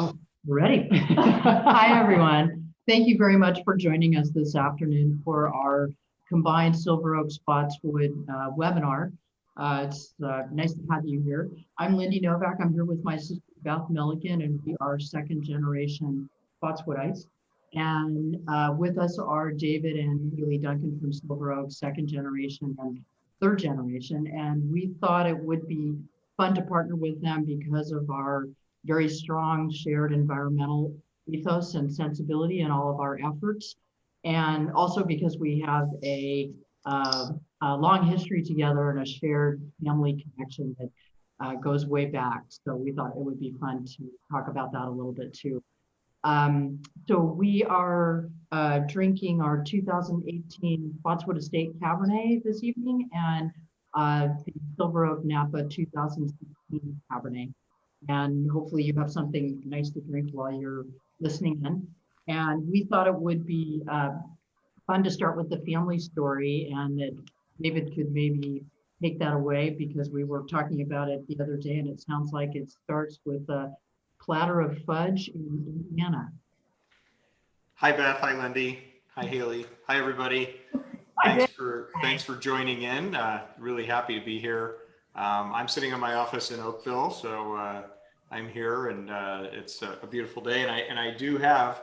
Oh, we're ready. Hi, everyone. Thank you very much for joining us this afternoon for our combined Silver Oak Spottswoode webinar. It's nice to have you here. I'm Lindy Novak. I'm here with my sister Beth Milliken, and we are second generation Spottswoodites. And with us are David and Duncan from Silver Oak, second generation and third generation. And we thought it would be fun to partner with them because of our very strong shared environmental ethos and sensibility in all of our efforts. And also because we have a long history together and a shared family connection that goes way back. So we thought it would be fun to talk about that a little bit too. So we are drinking our 2018 Spottswoode Estate Cabernet this evening and the Silver Oak Napa 2016 Cabernet. And hopefully you have something nice to drink while you're listening in. And we thought it would be fun to start with the family story, and that David could maybe take that away because we were talking about it the other day, and it sounds like it starts with a platter of fudge in Indiana. Hi, Beth. Hi, Lindy. Hi, Haley. Hi, everybody. Thanks for joining in. Really happy to be here. I'm sitting in my office in Oakville, so I'm here, and it's a beautiful day. And I do have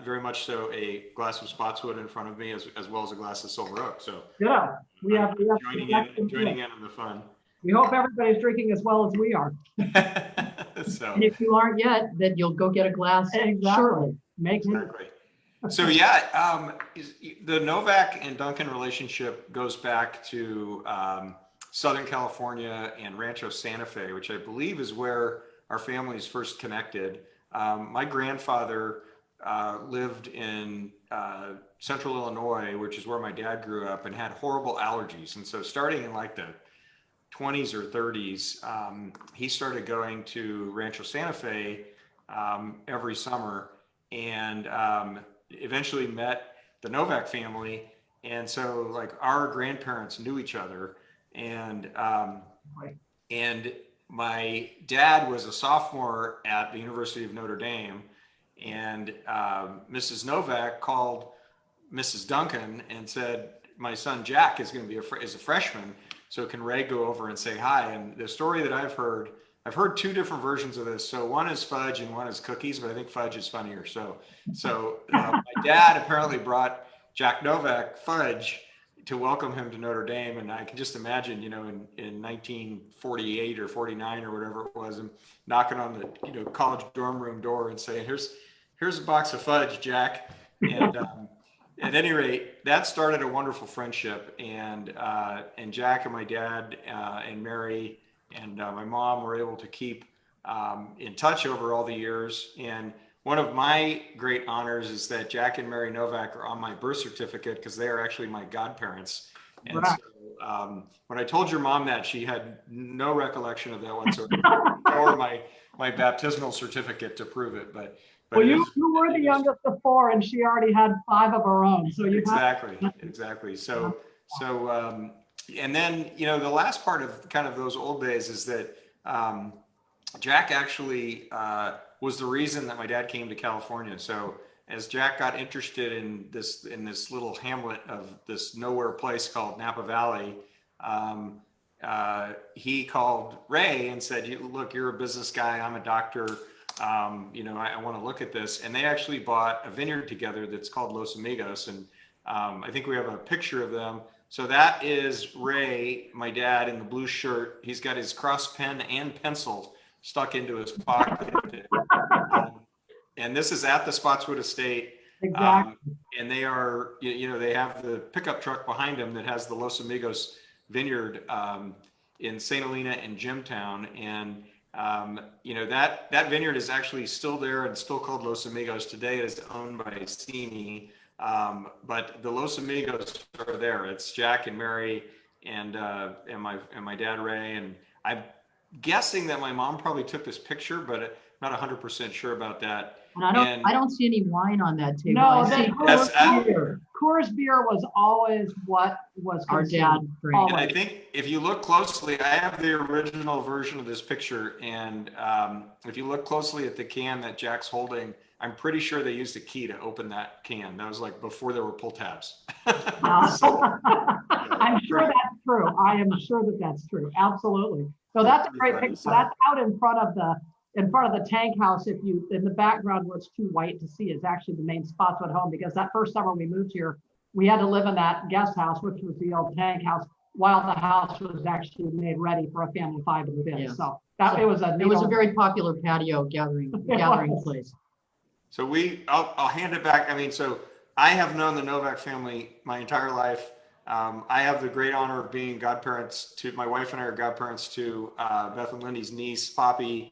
very much so a glass of Spottswoode in front of me, as well as a glass of Silver Oak. So yeah, we have joining in on the fun. We hope everybody's drinking as well as we are. So, and if you aren't yet, then you'll go get a glass shortly. Exactly. So yeah, the Novak and Duncan relationship goes back to Southern California and Rancho Santa Fe, which I believe is where our families first connected. My grandfather lived in Central Illinois, which is where my dad grew up, and had horrible allergies. And so starting in like the 20s or 30s, he started going to Rancho Santa Fe every summer, and eventually met the Novak family. And so like our grandparents knew each other, and my dad was a sophomore at the University of Notre Dame, and Mrs. Novak called Mrs. Duncan and said, my son Jack is going to be is a freshman, so can Ray go over and say hi? And the story that I've heard two different versions of this. So one is fudge and one is cookies, but I think fudge is funnier. So my dad apparently brought Jack Novak fudge to welcome him to Notre Dame. And I can just imagine, in 1948 or 49 or whatever it was, him knocking on the, college dorm room door and saying, here's a box of fudge, Jack. And at any rate, that started a wonderful friendship. And Jack and my dad and Mary and my mom were able to keep in touch over all the years. And one of my great honors is that Jack and Mary Novak are on my birth certificate because they are actually my godparents. And right. So when I told your mom that, she had no recollection of that whatsoever, or my baptismal certificate to prove it. But well, you were the youngest of four, and she already had 5 of her own. So you exactly. So and then the last part of kind of those old days is that Jack actually was the reason that my dad came to California. So as Jack got interested in this little hamlet of this nowhere place called Napa Valley, he called Ray and said, look, you're a business guy, I'm a doctor, I want to look at this. And they actually bought a vineyard together that's called Los Amigos, and I think we have a picture of them. So that is Ray, my dad, in the blue shirt. He's got his cross pen and pencil stuck into his pocket. And this is at the Spottswoode Estate. Exactly. And they are, they have the pickup truck behind them that has the Los Amigos vineyard in St. Helena and Jimtown. And, that vineyard is actually still there and still called Los Amigos. Today it is owned by Cini. But the Los Amigos are there. It's Jack and Mary and my dad Ray, and I'm guessing that my mom probably took this picture, but I'm not 100% sure about that. And I don't see any wine on that table. No, I see Coors beer was always what was Our consumed. dad drank. And I think if you look closely, I have the original version of this picture, and if you look closely at the can that Jack's holding, I'm pretty sure they used a key to open that can. That was like before there were pull tabs. I'm sure that's true. I am sure that that's true. Absolutely. So that's a great picture. So that's out in front of the tank house. If you, in the background where it's too white to see, is actually the main Spottswoode home, because that first summer we moved here, we had to live in that guest house, which was the old tank house, while the house was actually made ready for a family of 5 to live in. Yes. So it was a very popular patio gathering place. So I'll hand it back. I mean, so I have known the Novak family my entire life. I have the great honor of being godparents to, my wife and I are godparents to Beth and Lindy's niece, Poppy.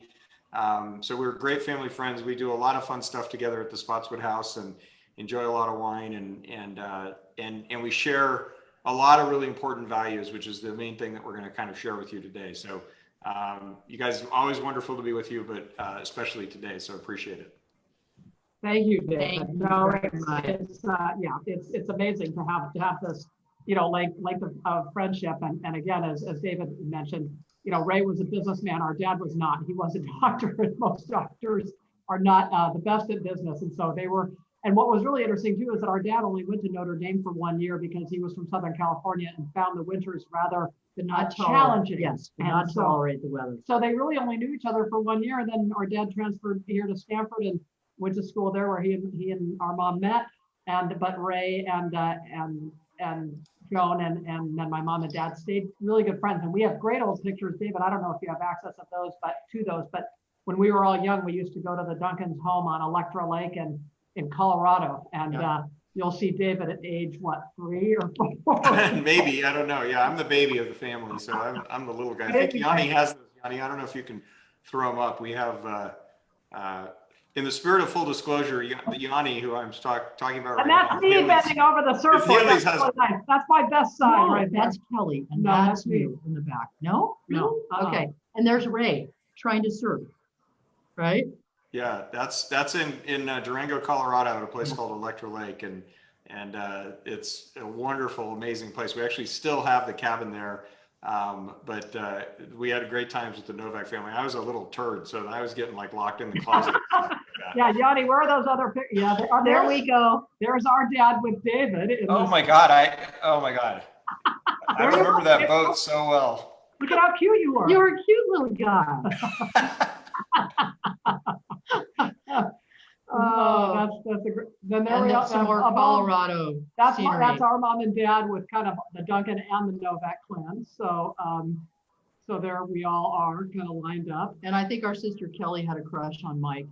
So we're great family friends. We do a lot of fun stuff together at the Spottswoode house and enjoy a lot of wine, and we share a lot of really important values, which is the main thing that we're going to kind of share with you today. So you guys, always wonderful to be with you, but especially today. So appreciate it. Thank you, David. Thank you No, very much. it's amazing to have this, length of friendship. And again, as David mentioned, Ray was a businessman. Our dad was not. He was a doctor, and most doctors are not the best at business. And so they were. And what was really interesting too is that our dad only went to Notre Dame for 1 year because he was from Southern California and found the winters rather challenging. Yes, and not tolerate the weather. So they really only knew each other for 1 year. And then our dad transferred here to Stanford and went to school there, where he and our mom met. But Ray and Joan and then my mom and dad stayed really good friends. And we have great old pictures, David. I don't know if you have access of those, but when we were all young, we used to go to the Duncan's home on Electra Lake and in Colorado. And you'll see David at age, 3 or 4? Maybe, I don't know. Yeah, I'm the baby of the family, so I'm the little guy. I think Yanni has those. Yanni, I don't know if you can throw them up. We have, in the spirit of full disclosure, Yanni, who I'm talking about right now. And that's me bending over the surfboard. That's my best side right there. That's Kelly, and No, that's that's me. you in the back. No? No. Okay, and there's Ray trying to surf, right? Yeah, that's in Durango, Colorado, at a place called Electra Lake, and it's a wonderful, amazing place. We actually still have the cabin there, but we had great times with the Novak family. I was a little turd, so I was getting like locked in the closet. Yeah, Yanni, where are those other pictures? Yeah, there we go. There's our dad with David. Oh my God! I remember that boat so well. Look at how cute you are. You're a cute little guy. Oh, that's a great. Then there we are. Some more Colorado scenery. That's our mom and dad with kind of the Duncan and the Novak clan. So so there we all are kind of lined up. And I think our sister Kelly had a crush on Mike.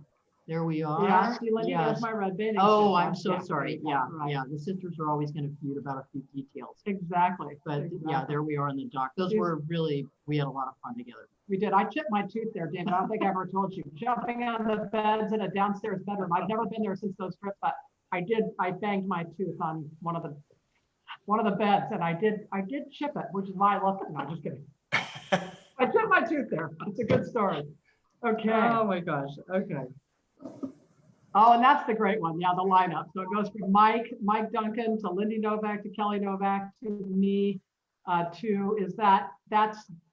There we are. Yeah, see, Lindy, Yes. there's my red bathing Oh, suit. I'm so sorry. Yeah, right. yeah. The sisters are always going to feud about a few details. Exactly. But Exactly. yeah, there we are in the dock. Those were really, we had a lot of fun together. We did. I chipped my tooth there, David. I don't think I ever told you. Jumping on the beds in a downstairs bedroom. I've never been there since those trips, but I did. I banged my tooth on one of the beds, and I did chip it, which is why I love it. No, just kidding. I chipped my tooth there. It's a good story. Okay. Oh my gosh. Okay. Oh, and that's the great one. Yeah, the lineup. So it goes from Mike Duncan to Lindy Novak to Kelly Novak to me that's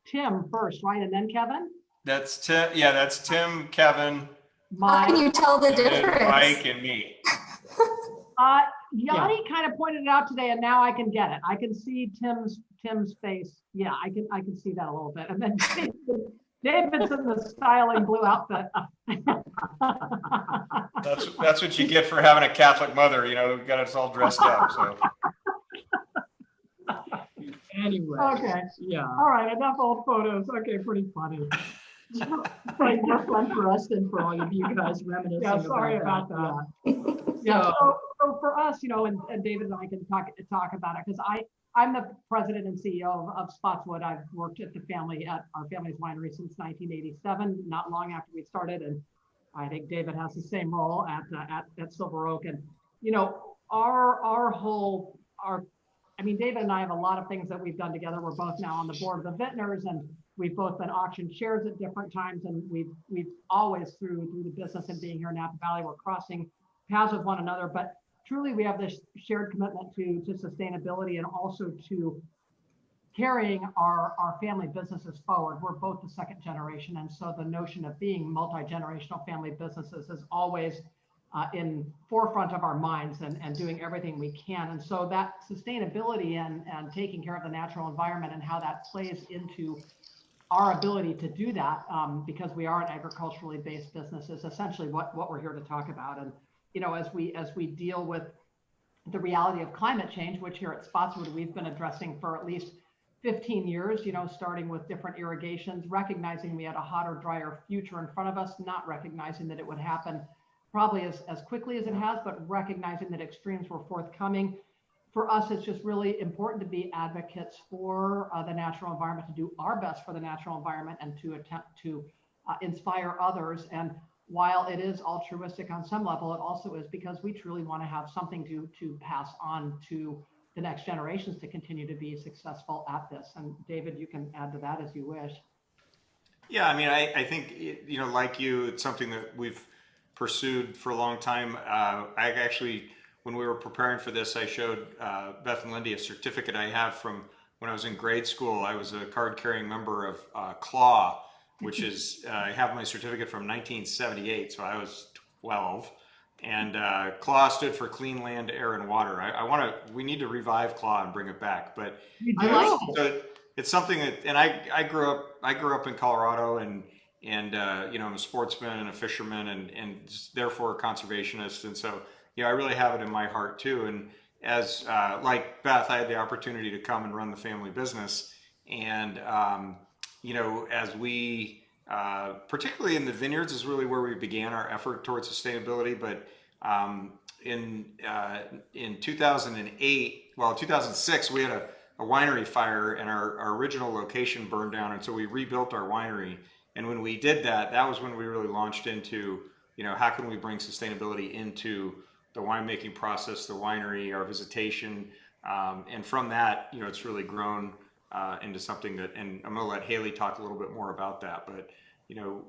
Tim first, right? And then Kevin? That's Tim. Yeah, that's Tim, Kevin, How can you tell the difference? Mike, and me. Yanni kind of pointed it out today, and now I can get it. I can see Tim's face. Yeah, I can see that a little bit. And then David's in the styling blue outfit. That's what you get for having a Catholic mother. You know, who got us all dressed up. So. Anyway. Okay. Yeah. All right. Enough old photos. Okay. Pretty funny. Probably more fun for us than for all of you guys reminiscing. Yeah. Sorry about that. Yeah. So for us, and David and I can talk about it because I'm the president and CEO of Spottswoode. I've worked at our family's winery since 1987, not long after we started, and I think David has the same role at Silver Oak. And David and I have a lot of things that we've done together. We're both now on the board of the vintners, and we've both been auctioned shares at different times. And we've always through the business and being here in Napa Valley, we're crossing paths with one another. But truly we have this shared commitment to sustainability and also to carrying our family businesses forward. We're both the second generation. And so the notion of being multi-generational family businesses is always in forefront of our minds and doing everything we can. And so that sustainability and taking care of the natural environment and how that plays into our ability to do that, because we are an agriculturally based business, is essentially what we're here to talk about. And, you know, as we deal with the reality of climate change, which here at Spottswoode, we've been addressing for at least 15 years, you know, starting with different irrigations, recognizing we had a hotter, drier future in front of us, not recognizing that it would happen probably as quickly as it has, but recognizing that extremes were forthcoming. For us, it's just really important to be advocates for the natural environment, to do our best for the natural environment and to attempt to inspire others. And while it is altruistic on some level, it also is because we truly want to have something to pass on to the next generations to continue to be successful at this. And David, you can add to that as you wish. Yeah, I mean, I think, you know, like you, it's something that we've pursued for a long time. I actually, when we were preparing for this, I showed Beth and Lindy a certificate I have from when I was in grade school. I was a card-carrying member of CLAW, which is, I have my certificate from 1978, so I was 12. And CLAW stood for Clean Land, Air, and Water. We need to revive CLAW and bring it back. But so it's something that, and I grew up in Colorado, and you know, I'm a sportsman and a fisherman, and therefore a conservationist. And so, you know, I really have it in my heart too. And as like Beth, I had the opportunity to come and run the family business, and you know, as we particularly in the vineyards is really where we began our effort towards sustainability. But in 2008, well, 2006, we had a winery fire, and our original location burned down, and so we rebuilt our winery. And when we did that, that was when we really launched into, you know, how can we bring sustainability into the winemaking process, the winery, our visitation, and from that, you know, it's really grown into something that, and I'm going to let Haley talk a little bit more about that. But you know,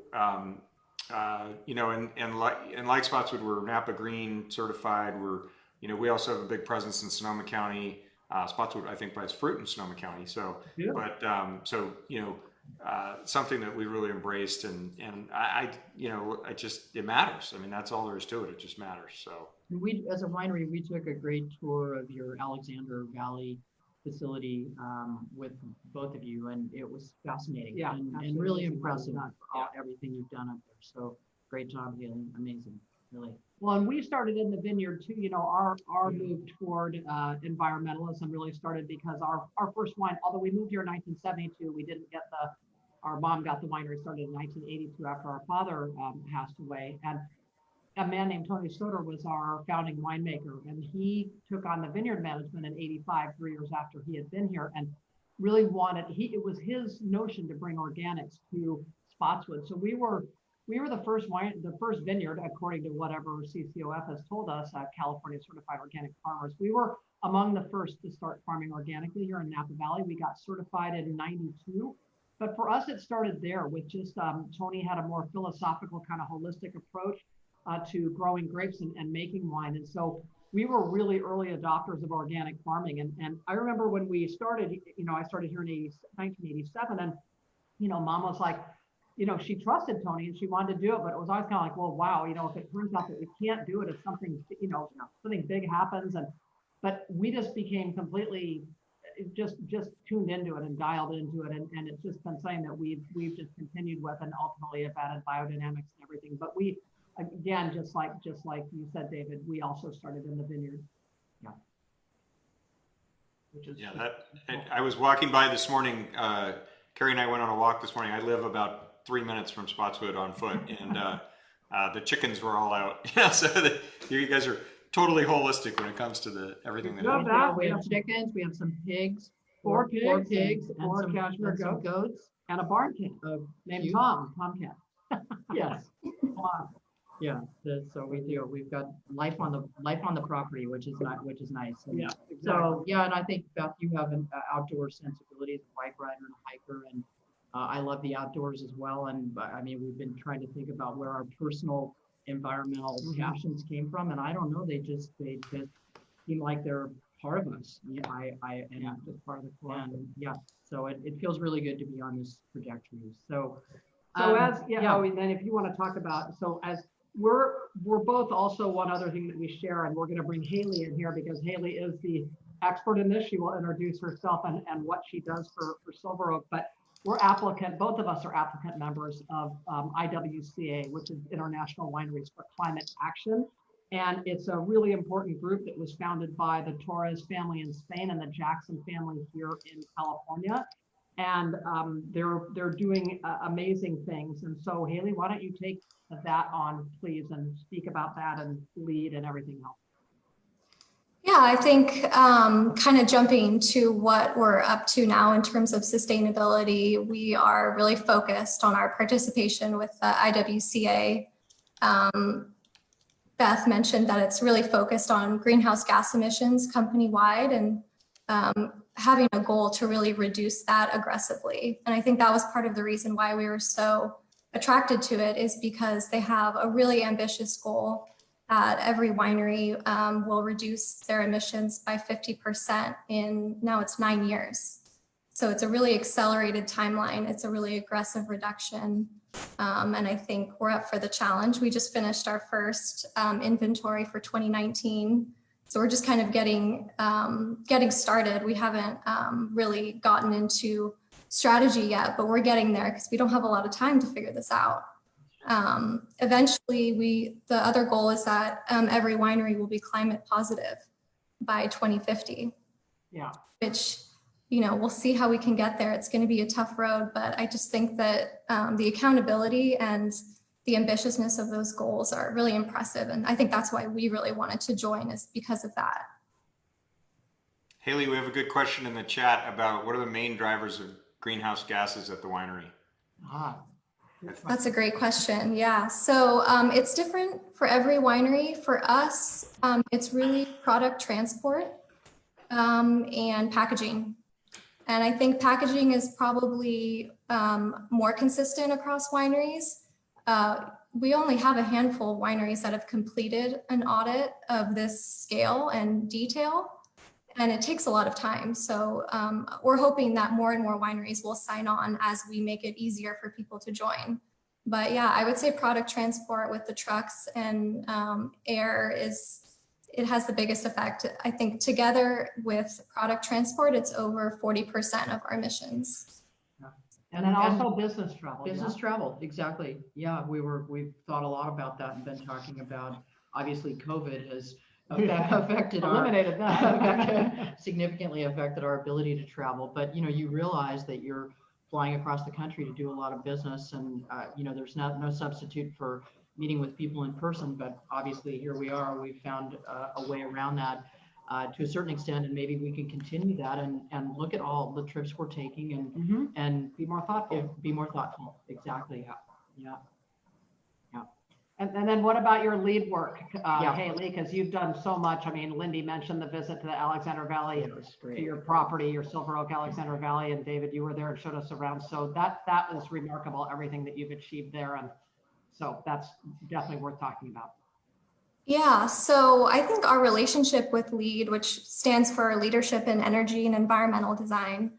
like Spottswoode, we're Napa Green certified. We're, you know, we also have a big presence in Sonoma County. Spottswoode, I think, buys fruit in Sonoma County. So, yeah. But so you know, something that we really embraced, and I you know, it matters. I mean, that's all there is to it. It just matters. So we, as a winery, we took a great tour of your Alexander Valley facility with both of you, and it was fascinating, and really impressive everything you've done up there. So great job, Haley. Amazing, really. Well, and we started in the vineyard too. You know, our move toward environmentalism really started because our first wine, although we moved here in 1972, we didn't get our mom got the winery started in 1982 after our father passed away. And a man named Tony Soter was our founding winemaker, and he took on the vineyard management in 85, 3 years after he had been here, and really it was his notion to bring organics to Spottswoode. So we were the first vineyard, according to whatever CCOF has told us, California Certified Organic Farmers. We were among the first to start farming organically here in Napa Valley. We got certified in 92. But for us, it started there with just Tony had a more philosophical, kind of holistic approach to growing grapes and making wine. And so we were really early adopters of organic farming. And I remember when we started, you know, I started here in 1987, and, you know, Mom was like, you know, she trusted Tony and she wanted to do it, but it was always kind of like, well, wow, you know, if it turns out that we can't do it, if something, you know, something big happens. But we just became completely just tuned into it and dialed into it. And it's just been something that we've just continued with, and ultimately have added biodynamics and everything. But we, again, just like you said, David, we also started in the vineyard. Yeah. Which is I was walking by this morning. Carrie and I went on a walk this morning. I live about 3 minutes from Spottswoode on foot, and the chickens were all out. Yeah, so you guys are totally holistic when it comes to everything that we have chickens, we have some pigs, four pigs, and some cashmere goats, and a barn cat named Tomcat. Yes. Yeah, so we do. We've got life on the property, which is nice. And yeah. Exactly. So yeah, and I think, Beth, you have an outdoor sensibility as a bike rider and a hiker, and I love the outdoors as well. And I mean, we've been trying to think about where our personal environmental passions came from. And I don't know, they just seem like they're part of us. Just part of the core. And so it feels really good to be on this trajectory. So, and then if you want to talk about, so as we're both also one other thing that we share, and we're going to bring Haley in here because Haley is the expert in this. She will introduce herself and what she does for Silver Oak, but both of us are applicant members of IWCA, which is International Wineries for Climate Action. And it's a really important group that was founded by the Torres family in Spain and the Jackson family here in California. And they're doing amazing things. And so Haley, why don't you take that on, please, and speak about that and lead and everything else. Yeah, I think kind of jumping to what we're up to now in terms of sustainability, we are really focused on our participation with the IWCA. Beth mentioned that it's really focused on greenhouse gas emissions company-wide and having a goal to really reduce that aggressively. And I think that was part of the reason why we were so attracted to it, is because they have a really ambitious goal that every winery will reduce their emissions by 50% in, now it's 9 years. So it's a really accelerated timeline. It's a really aggressive reduction. And I think we're up for the challenge. We just finished our first inventory for 2019. So we're just kind of getting started. We haven't really gotten into strategy yet, but we're getting there because we don't have a lot of time to figure this out. Eventually, the other goal is that every winery will be climate positive by 2050. Yeah. Which, we'll see how we can get there. It's going to be a tough road, but I just think that the accountability and the ambitiousness of those goals are really impressive. And I think that's why we really wanted to join, is because of that. Haley, we have a good question in the chat about what are the main drivers of greenhouse gases at the winery? That's a great question. Yeah. So it's different for every winery. For us, it's really product transport and packaging. And I think packaging is probably more consistent across wineries. We only have a handful of wineries that have completed an audit of this scale and detail, and it takes a lot of time. So we're hoping that more and more wineries will sign on as we make it easier for people to join. But yeah, I would say product transport with the trucks and air it has the biggest effect. I think together with product transport, it's over 40% of our emissions. And then also business travel. Business travel, exactly. Yeah, we've thought a lot about that and been talking about, obviously COVID has eliminated that. significantly affected our ability to travel. But you realize that you're flying across the country to do a lot of business, and there's no substitute for meeting with people in person. But obviously here we are, we've found a way around that to a certain extent, and maybe we can continue that and look at all the trips we're taking and be more thoughtful. Exactly. Yeah. And then what about your lead work, Haley? Because you've done so much. I mean, Lindy mentioned the visit to the Alexander Valley, to your property, your Silver Oak Alexander Valley, and David, you were there and showed us around. So that was remarkable, everything that you've achieved there. And so that's definitely worth talking about. Yeah, so I think our relationship with LEED, which stands for Leadership in Energy and Environmental Design,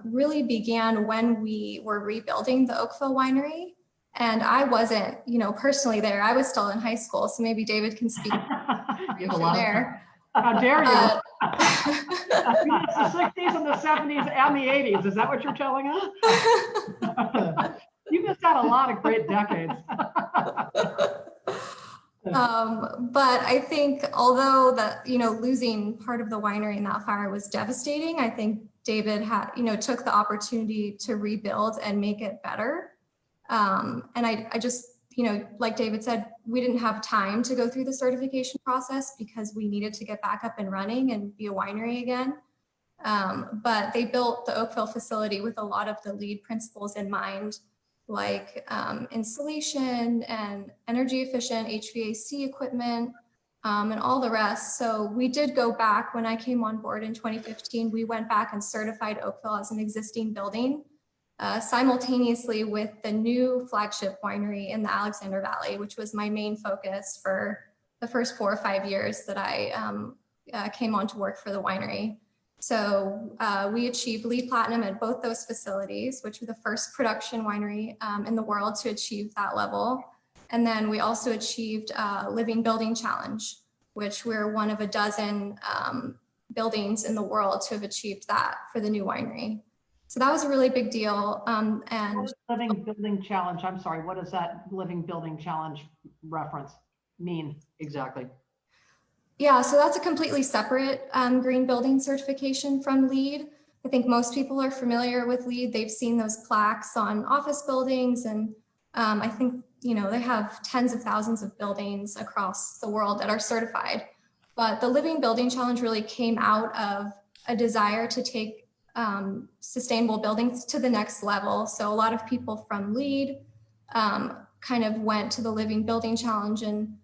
really began when we were rebuilding the Oakville winery. And I wasn't, personally there. I was still in high school, so maybe David can speak there. How dare you? It's the 60s and the 70s and the 80s. Is that what you're telling us? You missed out a lot of great decades. But I think although losing part of the winery in that fire was devastating, I think David took the opportunity to rebuild and make it better. And I just, like David said, we didn't have time to go through the certification process because we needed to get back up and running and be a winery again. But they built the Oakville facility with a lot of the LEED principles in mind, like insulation and energy efficient HVAC equipment and all the rest. So we did go back when I came on board in 2015, we went back and certified Oakville as an existing building. simultaneously with the new flagship winery in the Alexander Valley, which was my main focus for the first 4 or 5 years that I came on to work for the winery. So we achieved LEED Platinum at both those facilities, which were the first production winery in the world to achieve that level. And then we also achieved Living Building Challenge, which we're one of a dozen buildings in the world to have achieved that for the new winery. So that was a really big deal. And Living Building Challenge, I'm sorry, what does that Living Building Challenge reference mean? Exactly. yeah, so that's a completely separate green building certification from LEED. I think most people are familiar with LEED. They've seen those plaques on office buildings, and I think, you know, they have tens of thousands of buildings across the world that are certified. But the Living Building Challenge really came out of a desire to take sustainable buildings to the next level. So a lot of people from LEED kind of went to the Living Building Challenge, and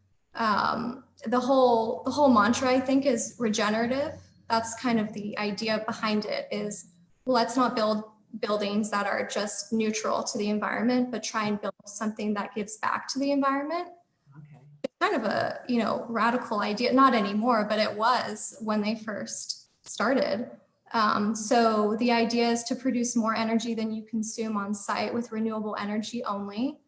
the whole mantra, I think, is regenerative. That's kind of the idea behind it, is let's not build buildings that are just neutral to the environment, but try and build something that gives back to the environment. Okay. It's kind of a, you know, radical idea, not anymore, but it was when they first started. So the idea is to produce more energy than you consume on site with renewable energy only.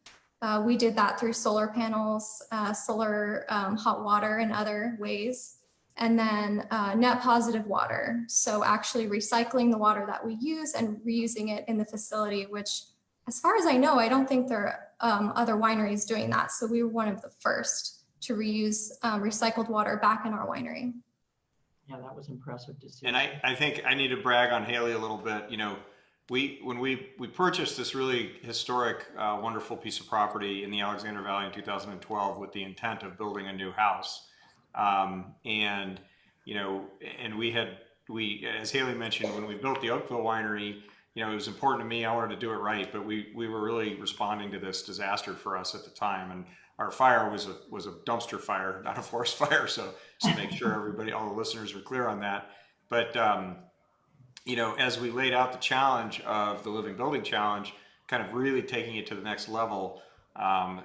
We did that through solar panels, solar hot water, and other ways. And then net positive water. So actually recycling the water that we use and reusing it in the facility, which, as far as I know, I don't think there are other wineries doing that. So we were one of the first to reuse recycled water back in our winery. Yeah, that was impressive to see. And I think I need to brag on Haley a little bit. You know, when we purchased this really historic, wonderful piece of property in the Alexander Valley in 2012 with the intent of building a new house. And, you know, and we, as Haley mentioned, when we built the Oakville winery, you know, it was important to me. I wanted to do it right, but we were really responding to this disaster for us at the time. And our fire was a dumpster fire, not a forest fire. So just to make sure everybody, all the listeners are clear on that. But, you know, as we laid out the challenge of the Living Building Challenge, kind of really taking it to the next level,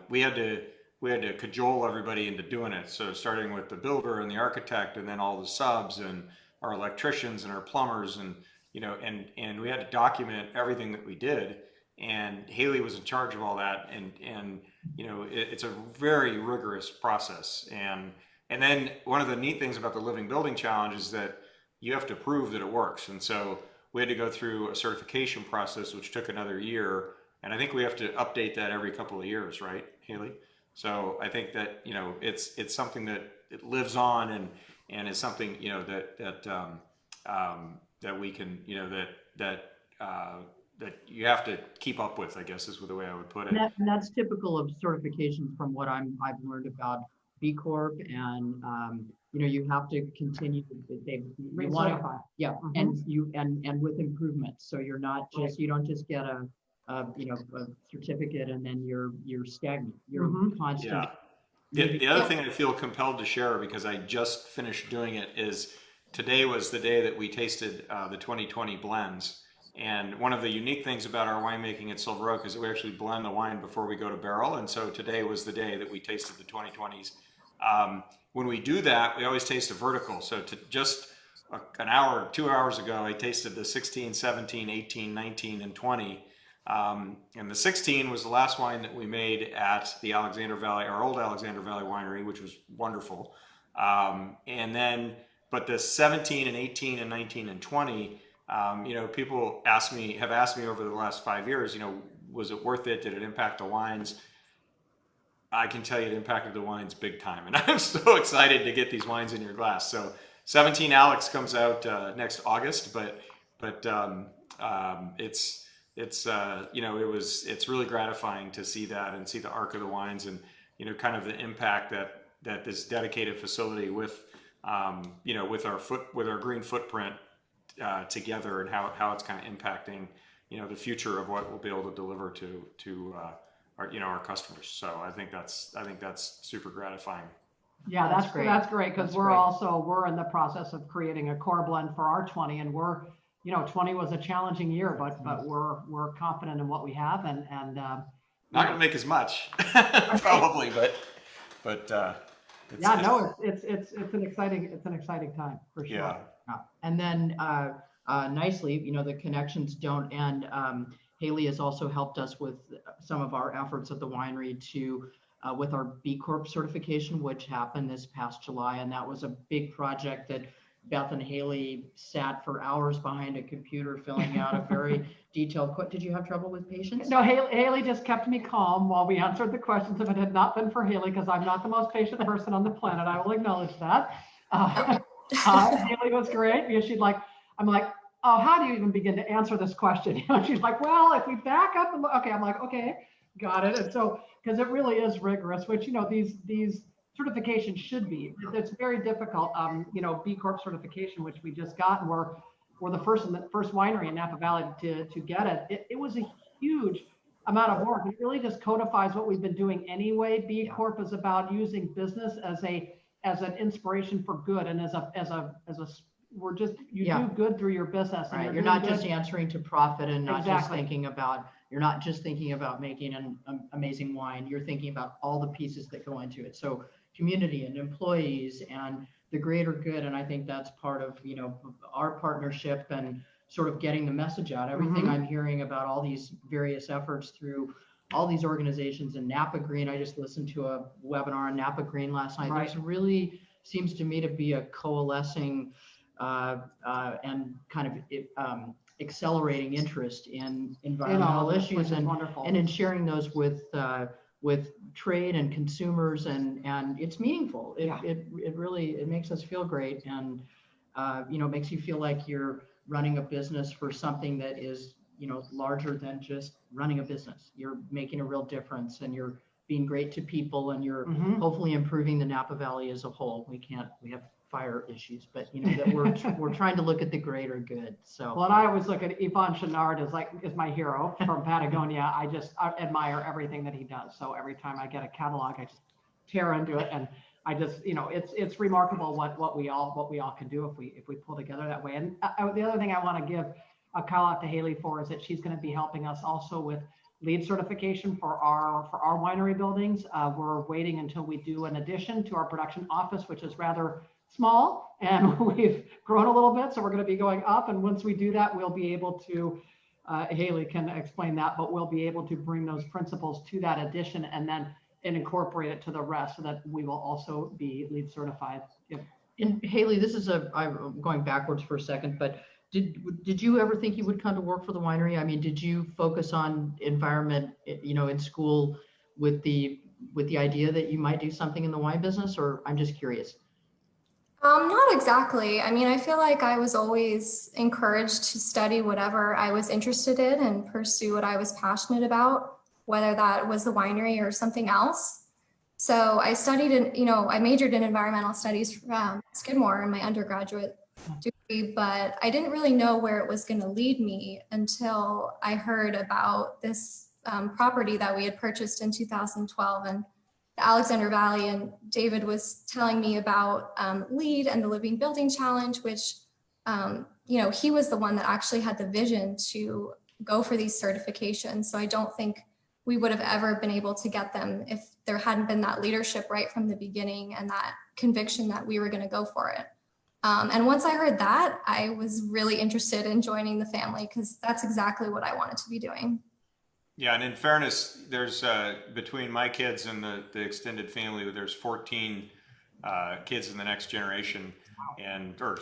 we had to cajole everybody into doing it. So starting with the builder and the architect, and then all the subs and our electricians and our plumbers, and, you know, and we had to document everything that we did. And Haley was in charge of all that. And you know, it's a very rigorous process. And then one of the neat things about the Living Building Challenge is that you have to prove that it works. And so we had to go through a certification process, which took another year. And I think we have to update that every couple of years, right, Haley? So I think that, you know, it's something that it lives on, and is something, you know, that we can, you know, that you have to keep up with, I guess, is the way I would put it. And that's typical of certifications from what I've learned about BCorp, and you know, you have to continue to Recertify. yeah, Mhm. and with improvements. So you're not just, you don't just get a you know, a certificate and then you're stagnant. You're Mhm. constant. Yeah. The other thing I feel compelled to share, because I just finished doing it, is today was the day that we tasted the 2020 blends. And one of the unique things about our winemaking at Silver Oak is that we actually blend the wine before we go to barrel. And so today was the day that we tasted the 2020s. When we do that, we always taste a vertical. So to just an hour, 2 hours ago, I tasted the 16, 17, 18, 19, and 20. And the 16 was the last wine that we made at the Alexander Valley, our old Alexander Valley winery, which was wonderful. And then, but the 17 and 18 and 19 and 20, you know, people have asked me over the last 5 years, you know, was it worth it? Did it impact the wines? I can tell you it impacted the wines big time. And I'm so excited to get these wines in your glass. So 17 Alex comes out next August, but it's you know, it's really gratifying to see that and see the arc of the wines, and, you know, kind of the impact that this dedicated facility with, you know, with our green footprint together, and how it's kind of impacting, you know, the future of what we'll be able to deliver to our, you know, our customers. So I think that's super gratifying. Yeah, That's great. that's great, because That's we're great. in the process of creating a core blend for our 20, and we're 20 was a challenging year, but we're confident in what we have, and not going to make as much, probably, but it's an exciting time for sure. Yeah. And then nicely, the connections don't end. Haley has also helped us with some of our efforts at the winery with our BCorp certification, which happened this past July. And that was a big project that Beth and Haley sat for hours behind a computer filling out a very detailed. Did you have trouble with patience? No, Haley just kept me calm while we answered the questions. If it had not been for Haley, because I'm not the most patient person on the planet, I will acknowledge that. Haley was great because I'm like, oh, how do you even begin to answer this question? She's like, well, if we back up, okay. I'm like, okay, got it. And so, because it really is rigorous, which, these certifications should be. It's very difficult. BCorp certification, which we just got, and we're the first winery in Napa Valley to get it. It was a huge amount of work. It really just codifies what we've been doing anyway. BCorp is about using business as an inspiration for good, and you do good through your business. And right. You're not just answering to profit and not just thinking about. You're not just thinking about making an amazing wine. You're thinking about all the pieces that go into it. So community and employees and the greater good. And I think that's part of, our partnership and sort of getting the message out. Everything I'm hearing about all these various efforts through all these organizations in Napa Green. I just listened to a webinar on Napa Green last night. Right. There's really seems to me to be a coalescing and kind of accelerating interest in environmental issues and in sharing those with trade and consumers, and it's meaningful. It really makes us feel great, and makes you feel like you're running a business for something that is larger than just running a business. You're making a real difference, and you're being great to people, and you're hopefully improving the Napa Valley as a whole. We have fire issues, but that we're trying to look at the greater good. So well, and I always look at Yvon Chouinard as my hero from Patagonia. I admire everything that he does. So every time I get a catalog, I just tear into it, and I just it's remarkable what we all can do if we pull together that way. And the other thing I want to give a call out to Haley for is that she's going to be helping us also with LEED certification for our winery buildings. We're waiting until we do an addition to our production office, which is rather small, and we've grown a little bit, so we're going to be going up. And once we do that, we'll be able to, Haley can explain that, but we'll be able to bring those principles to that addition and incorporate it to the rest, so that we will also be LEED certified. And Haley, I'm going backwards for a second, but did you ever think you would come to work for the winery? I mean, did you focus on environment, in school with the idea that you might do something in the wine business, or I'm just curious? Not exactly. I mean, I feel like I was always encouraged to study whatever I was interested in and pursue what I was passionate about, whether that was the winery or something else. So I I majored in environmental studies from Skidmore in my undergraduate degree, but I didn't really know where it was going to lead me until I heard about this property that we had purchased in 2012 and the Alexander Valley, and David was telling me about LEED and the Living Building Challenge, which, he was the one that actually had the vision to go for these certifications. So I don't think we would have ever been able to get them if there hadn't been that leadership right from the beginning and that conviction that we were going to go for it. And once I heard that, I was really interested in joining the family, because that's exactly what I wanted to be doing. Yeah, and in fairness, there's between my kids and the extended family, there's 14 kids in the next generation, or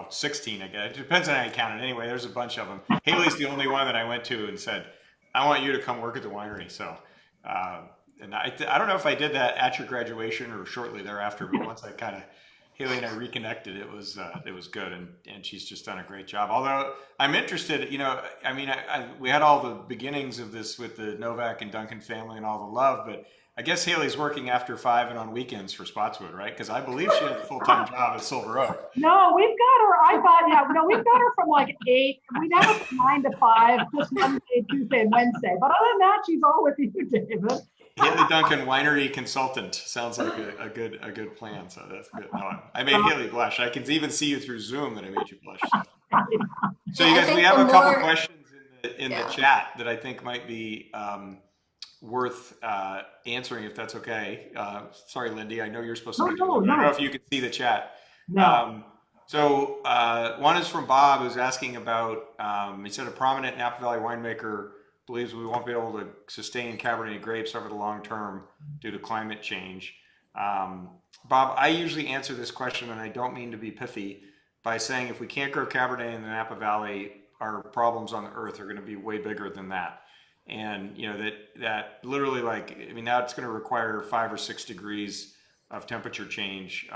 16, I guess. It depends on how you count it. Anyway, there's a bunch of them. Haley's the only one that I went to and said, I want you to come work at the winery. So, and I don't know if I did that at your graduation or shortly thereafter, but once I Haley and I reconnected, it was good, and she's just done a great job. Although I'm interested, we had all the beginnings of this with the Novak and Duncan family and all the love, but I guess Haley's working after 5 and on weekends for Spottswoode, right? Because I believe she has a full-time job at Silver Oak. No, we've got her. We've got her from like 8. We never from 9 to 5, just Monday, Tuesday, and Wednesday. But other than that, she's all with you, David. Haley Duncan, winery consultant, sounds like a good plan. So that's good. No, I made Haley blush. I can even see you through Zoom that I made you blush. So. So Yeah, you I guys, we think have the a couple more- questions in the Yeah. chat that I think might be worth answering, if that's okay. Sorry, Lindy, I know you're supposed to be doing it. I don't know if you can see the chat. No. So one is from Bob, who's asking about, he said a prominent Napa Valley winemaker believes we won't be able to sustain Cabernet grapes over the long term due to climate change. Bob, I usually answer this question, and I don't mean to be pithy, by saying if we can't grow Cabernet in the Napa Valley, our problems on the earth are going to be way bigger than that. And you know that literally, like, I mean, now it's going to require 5 or 6 degrees of temperature change.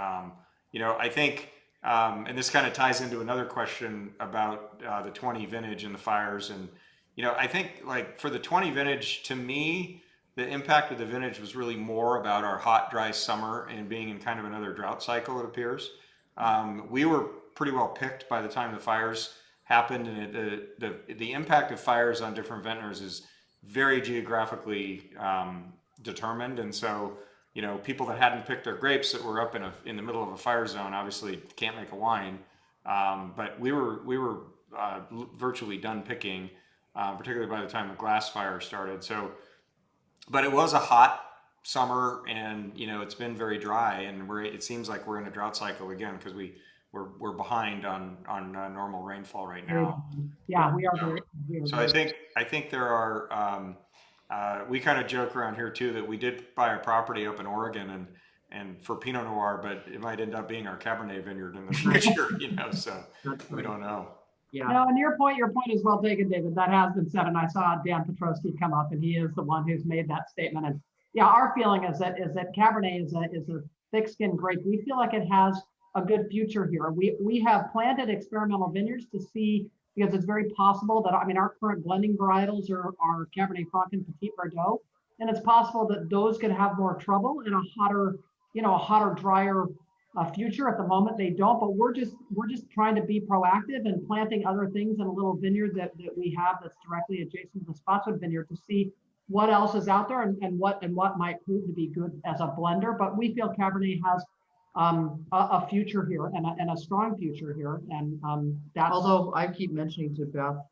You know, I think, and this kind of ties into another question about the 20 vintage and the fires. And you know, I think like for the 20 vintage, to me, the impact of the vintage was really more about our hot, dry summer and being in kind of another drought cycle, it appears. We were pretty well picked by the time the fires happened, and the impact of fires on different vintners is very geographically determined. And so, you know, people that hadn't picked their grapes that were up in the middle of a fire zone obviously can't make a wine. But we were virtually done picking, particularly by the time the glass fire started. So, but it was a hot summer, and you know it's been very dry, and it seems like we're in a drought cycle again because we're behind on normal rainfall right now. Yeah, we are. So I think there are. We kind of joke around here too that we did buy a property up in Oregon and for Pinot Noir, but it might end up being our Cabernet vineyard in the future. You know, so we don't know. Yeah. No, and your point is well taken, David. That has been said, and I saw Dan Petrosky come up, and he is the one who's made that statement. And yeah, our feeling is that Cabernet is a thick-skinned grape. We feel like it has a good future here. We have planted experimental vineyards to see, because it's very possible that, I mean, our current blending varietals are Cabernet Franc and Petit Verdot, and it's possible that those could have more trouble in a hotter, drier future. At the moment they don't, but we're just trying to be proactive and planting other things in a little vineyard that we have that's directly adjacent to the Spottswoode vineyard to see what else is out there and what might prove to be good as a blender. But we feel Cabernet has a future here and a strong future here. And that's, although I keep mentioning to Beth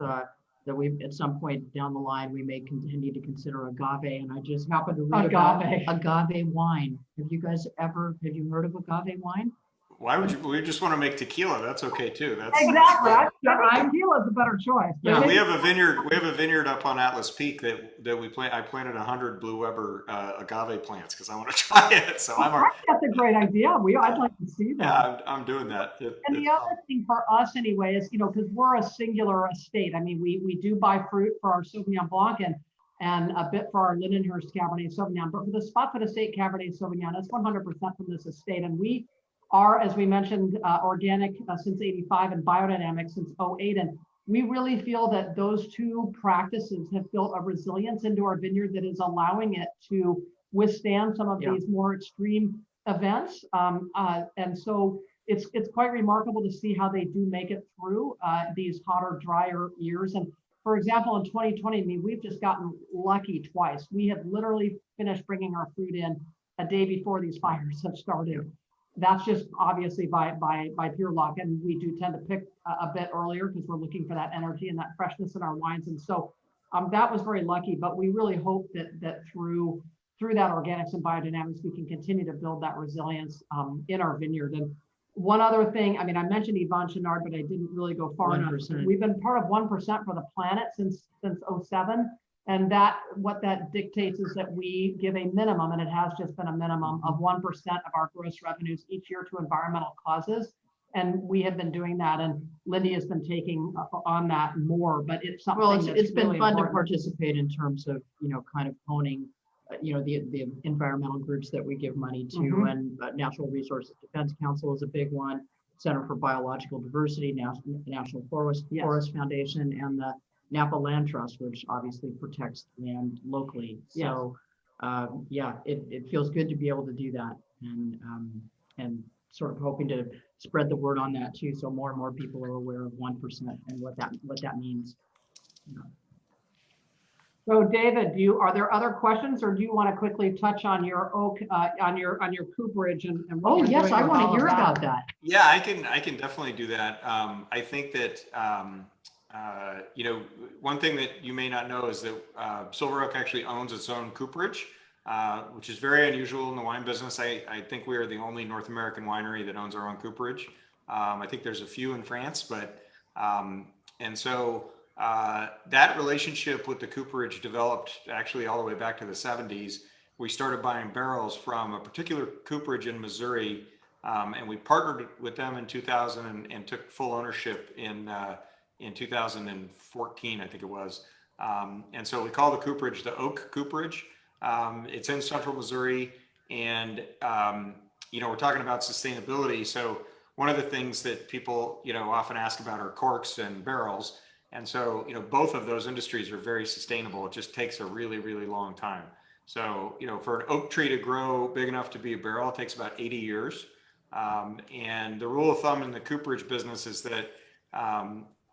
that we at some point down the line we may continue to consider agave, and I just happened to read about agave wine. Have you heard of agave wine? Why would you? We just want to make tequila. That's okay too. That's exactly. Tequila is a better choice. Yeah, we have a vineyard. We have a vineyard up on Atlas Peak that we plant. I planted 100 Blue Weber agave plants because I want to try it. So that's a great idea. I'd like to see that. Yeah, I'm doing that. And the other thing for us anyway is, you know, because we're a singular estate. I mean, we do buy fruit for our Sauvignon Blanc and a bit for our Lindenhurst Cabernet Sauvignon, but for the Spottswoode Estate Cabernet Sauvignon, it's 100% from this estate, and we are, as we mentioned, organic since '85 and biodynamic since '08. And we really feel that those two practices have built a resilience into our vineyard that is allowing it to withstand some of these more extreme events. And so it's quite remarkable to see how they do make it through these hotter, drier years. And for example, in 2020, I mean, we've just gotten lucky twice. We have literally finished bringing our fruit in a day before these fires have started. That's just obviously by pure luck, and we do tend to pick a bit earlier because we're looking for that energy and that freshness in our wines. And so that was very lucky, but we really hope that through that organics and biodynamics, we can continue to build that resilience in our vineyard. And one other thing, I mean, I mentioned Yvon Chouinard, but I didn't really go far 1%. enough. We've been part of 1% for the planet since '07. And what that dictates is that we give a minimum, and it has just been a minimum of 1% of our gross revenues each year to environmental causes. And we have been doing that, and Lindy has been taking on that more, but it's something it's been really fun important to participate in terms of, you know, kind of honing, you know, the environmental groups that we give money to, and Natural Resources Defense Council is a big one, Center for Biological Diversity, National Forest Foundation, and the Napa Land Trust, which obviously protects land locally. So, it feels good to be able to do that, and sort of hoping to spread the word on that too, so more and more people are aware of 1% and what that means. So David, are there other questions, or do you want to quickly touch on your oak, on your cooperage and what Oh, you're yes, doing I with want all to of hear that? about that. Yeah, I can definitely do that. I think that one thing that you may not know is that Silver Oak actually owns its own cooperage, which is very unusual in the wine business. I think we are the only North American winery that owns our own cooperage. I think there's a few in France, but and so that relationship with the cooperage developed actually all the way back to the 70s. We started buying barrels from a particular cooperage in Missouri, and we partnered with them in 2000 and took full ownership in 2014, I think it was. And so we call the cooperage the Oak Cooperage. It's in central Missouri, and we're talking about sustainability. So one of the things that people often ask about are corks and barrels, and so both of those industries are very sustainable. It just takes a really, really long time. So for an oak tree to grow big enough to be a barrel, it takes about 80 years. And the rule of thumb in the cooperage business is that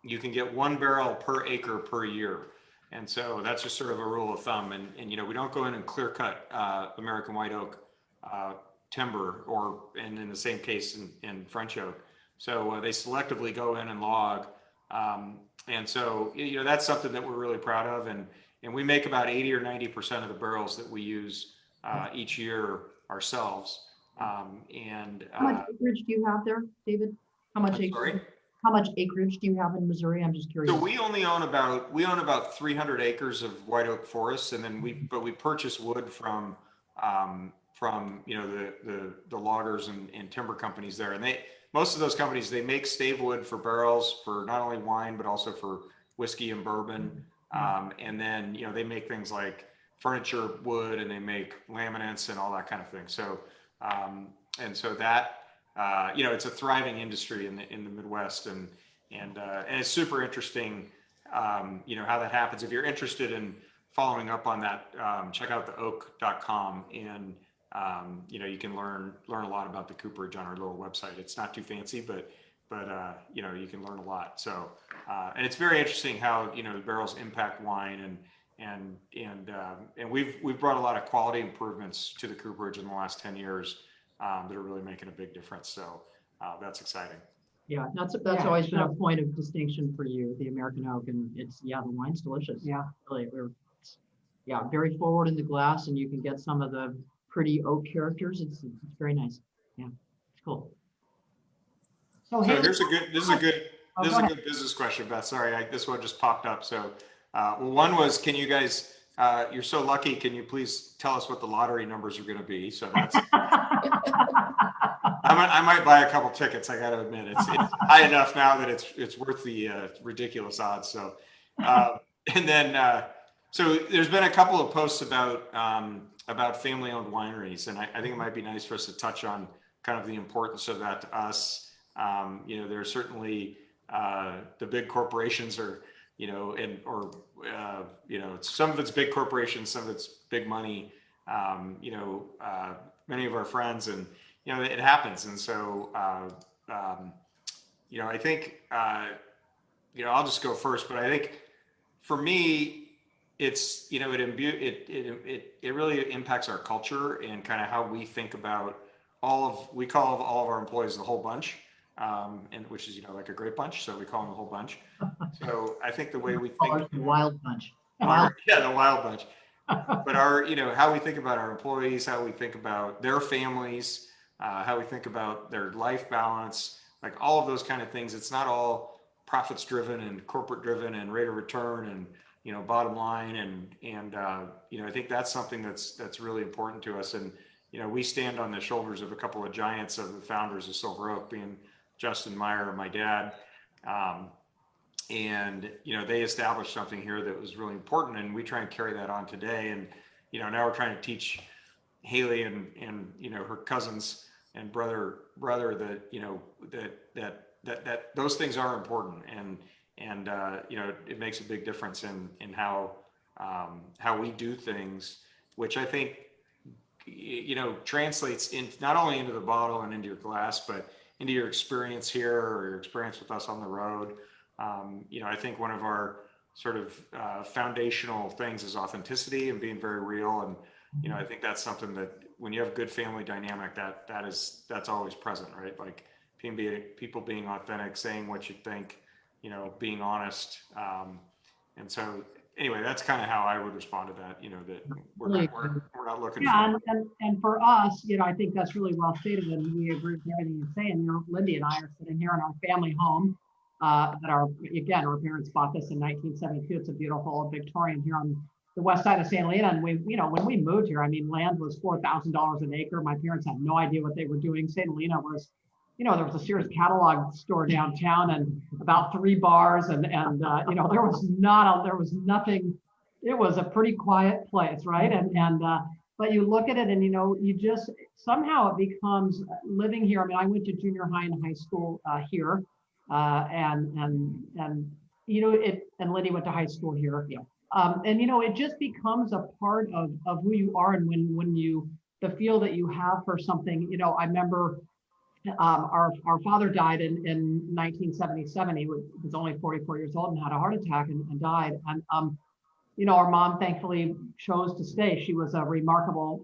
you can get 1 barrel per acre per year. And so that's just sort of a rule of thumb. And we don't go in and clear cut American white oak timber, and in the same case in French oak. So they selectively go in and log. And so, that's something that we're really proud of. And we make about 80 or 90% of the barrels that we use each year ourselves. How much acreage do you have there, David? How much acreage? How much acreage do you have in Missouri? I'm just curious. So we own about 300 acres of white oak forests, and then we purchase wood from the loggers and timber companies there, and most of those companies, they make stave wood for barrels for not only wine but also for whiskey and bourbon, and then they make things like furniture wood, and they make laminates and all that kind of thing. So and so that it's a thriving industry in the Midwest, and it's super interesting, how that happens. If you're interested in following up on that, check out theoak.com, and you can learn a lot about the cooperage on our little website. It's not too fancy, but you can learn a lot. So and it's very interesting how the barrels impact wine, and we've brought a lot of quality improvements to the cooperage in the last 10 years that are really making a big difference. So that's exciting. Yeah, that's always been a point of distinction for you, the American oak, and the wine's delicious. Yeah, really, very forward in the glass, and you can get some of the pretty oak characters. It's very nice. Yeah, it's cool. So this is a good business question, Beth. Sorry, this one just popped up. So, one was, can you guys? You're so lucky. Can you please tell us what the lottery numbers are going to be? So that's. I might buy a couple tickets. I got to admit, it's high enough now that it's worth the ridiculous odds. So, and then so there's been a couple of posts about family-owned wineries, and I think it might be nice for us to touch on kind of the importance of that to us. There's certainly the big corporations are, some of it's big corporations, some of it's big money. Many of our friends, and it happens, and so I think I'll just go first, but I think for me, it's it really impacts our culture and kind of how we think about we call all of our employees the whole bunch, and which is like a great bunch, so we call them the whole bunch. So I think the way we think, the wild bunch. the wild bunch. But how we think about our employees, how we think about their families, how we think about their life balance, like all of those kind of things. It's not all profits driven and corporate driven and rate of return and bottom line, and I think that's something that's really important to us. And we stand on the shoulders of a couple of giants of the founders of Silver Oak, being Justin Meyer and my dad. And they established something here that was really important, and we try and carry that on today. And now we're trying to teach Haley and her cousins and brother that those things are important, and it makes a big difference in how we do things, which I think translates not only into the bottle and into your glass, but into your experience here or your experience with us on the road. I think one of our sort of foundational things is authenticity and being very real. And, you know, I think that's something that when you have a good family dynamic, that's always present, right? Like people being authentic, saying what you think, you know, being honest. And so anyway, that's kind of how I would respond to that, you know, that we're not looking Yeah, for. and for us, you know, I think that's really well stated, and we agree with everything you're saying. You know, Lindy and I are sitting here in our family home that our parents bought this in 1972. It's a beautiful old Victorian here on the west side of St. Helena. And we, you know, when we moved here, I mean, land was $4,000 an acre. My parents had no idea what they were doing. St. Helena was, you know, there was a Sears catalog store downtown and about 3 bars, and you know, there was nothing. It was a pretty quiet place, right? But you look at it and, you know, you just somehow it becomes living here. I mean, I went to junior high and high school here, and you know, and Lindy went to high school here. Yeah. And you know, it just becomes a part of who you are, and when you the feel that you have for something. You know, I remember our father died in 1977. He was only 44 years old and had a heart attack and died. And you know, our mom thankfully chose to stay. She was a remarkable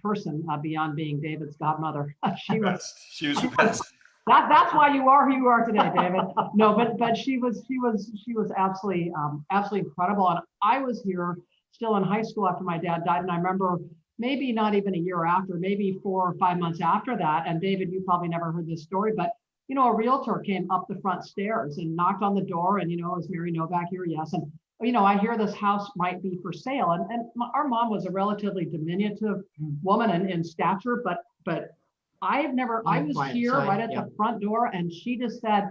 person beyond being David's godmother. She was the best. That's why you are who you are today, David. No, but she was absolutely incredible. And I was here still in high school after my dad died, and I remember maybe not even a year after, maybe 4 or 5 months after that. And David, you probably never heard this story, but you know, a realtor came up the front stairs and knocked on the door, and you know, is Mary Novak here? Yes. And you know, I hear this house might be for sale. And our mom was a relatively diminutive woman in stature, but I was here right at the front door, and she just said,